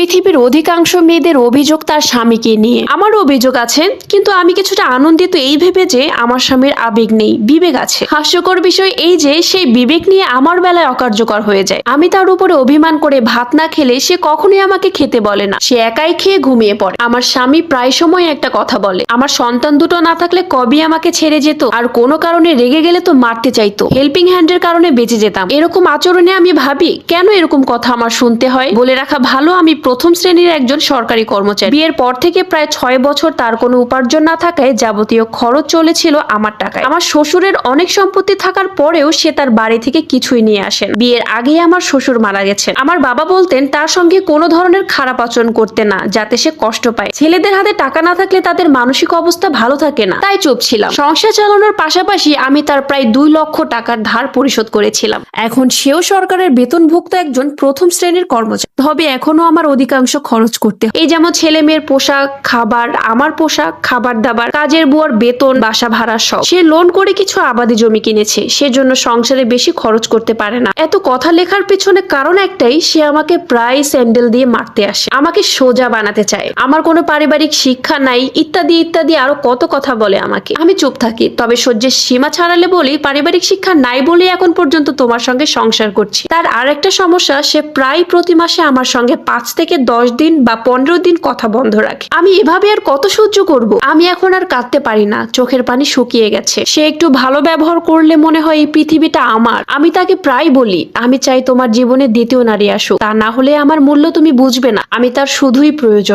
পৃথিবীর অধিকাংশ মেয়েদের অভিযোগ তার স্বামীকে নিয়ে। আমার অভিযোগ আছে, কিন্তু আমি কিছুটা আনন্দিত এই ভেবে যে আমার স্বামীর আবেগ নেই, বিবেক আছে। হাস্যকর বিষয় এই যে সেই বিবেক নিয়ে আমার বেলায় অকার্যকর হয়ে যায়। আমি তার উপরে অভিমান করে ভাত না খেলে সে কখনোই আমাকে খেতে বলে না, সে একাই খেয়ে ঘুমিয়ে পড়ে। আমার স্বামী প্রায় সময় একটা কথা বলে, আমার সন্তান দুটো না থাকলে কবে আমাকে ছেড়ে যেত, আর কোনো কারণে রেগে গেলে তো মারতে চাইতো, হেল্পিং হ্যান্ডের কারণে বেঁচে যেতাম। এরকম আচরণে আমি ভাবি কেন এরকম কথা আমার শুনতে হয়। বলে রাখা ভালো, আমি প্রথম শ্রেণীর একজন সরকারি কর্মচারী। বিয়ের পর থেকে প্রায় 6 বছর তার কোনো উপার্জন না থাকায় যাবতীয় খরচ চলেছিল আমার টাকায়। আমার শ্বশুরের অনেক সম্পত্তি থাকার পরেও সে তার বাড়ি থেকে কিছুই নিয়ে আসেন। বিয়ের আগেই আমার শ্বশুর মারা গেছেন। আমার বাবা বলতেন তার সঙ্গে কোনো ধরনের খারাপ আচরণ করতে না, যাতে সে কষ্ট পায়। ছেলেদের হাতে টাকা না থাকলে তাদের মানসিক অবস্থা ভালো থাকে না, তাই চুপ ছিলাম। সংসার চালানোর পাশাপাশি আমি তার প্রায় 2 লক্ষ টাকার ধার পরিশোধ করেছিলাম। এখন সেও সরকারের বেতনভুক্ত একজন প্রথম শ্রেণীর কর্মচারী। তবে এখনো আমার অধিকাংশ খরচ করতে হয়। এই যেমন ছেলে মেয়ের পোশাক, খাবার, আমার পোশাক, খাবার দাবার, কাজের বুয়ার বেতন, বাসা ভাড়া সব। সে লোন করে কিছু আবাদি জমি কিনেছে, সেজন্য সংসারে বেশি খরচ করতে পারে না। এত কথা লেখার পিছনে কারণ একটাই, সে আমাকে প্রায় স্যান্ডেল দিয়ে মারতে আসে, আমাকে সোজা বানাতে চায়, আমার কোনো পারিবারিক শিক্ষা নাই, ইত্যাদি ইত্যাদি আরো কত কথা বলে আমাকে। আমি চুপ থাকি, তবে সহ্যের সীমা ছাড়ালে বলি, পারিবারিক শিক্ষা নাই বলে এখন পর্যন্ত তোমার সঙ্গে সংসার করছি। তার আর একটা সমস্যা, সে প্রায় প্রতি মাসে আমার সঙ্গে 5 থেকে 10 দিন বা 15 দিন কথা বন্ধ রাখে। আমি এভাবে আর কত সহ্য করব? আমি এখন আর কাঁদতে পারি না, চোখের পানি শুকিয়ে গেছে। সে একটু ভালো ব্যবহার করলে মনে হয় এই পৃথিবীটা আমার। আমি তাকে প্রায় বলি, আমি চাই তোমার জীবনে দ্বিতীয় নারী আসুক, তা না হলে আমার মূল্য তুমি বুঝবে না। আমি তার শুধুই প্রয়োজন।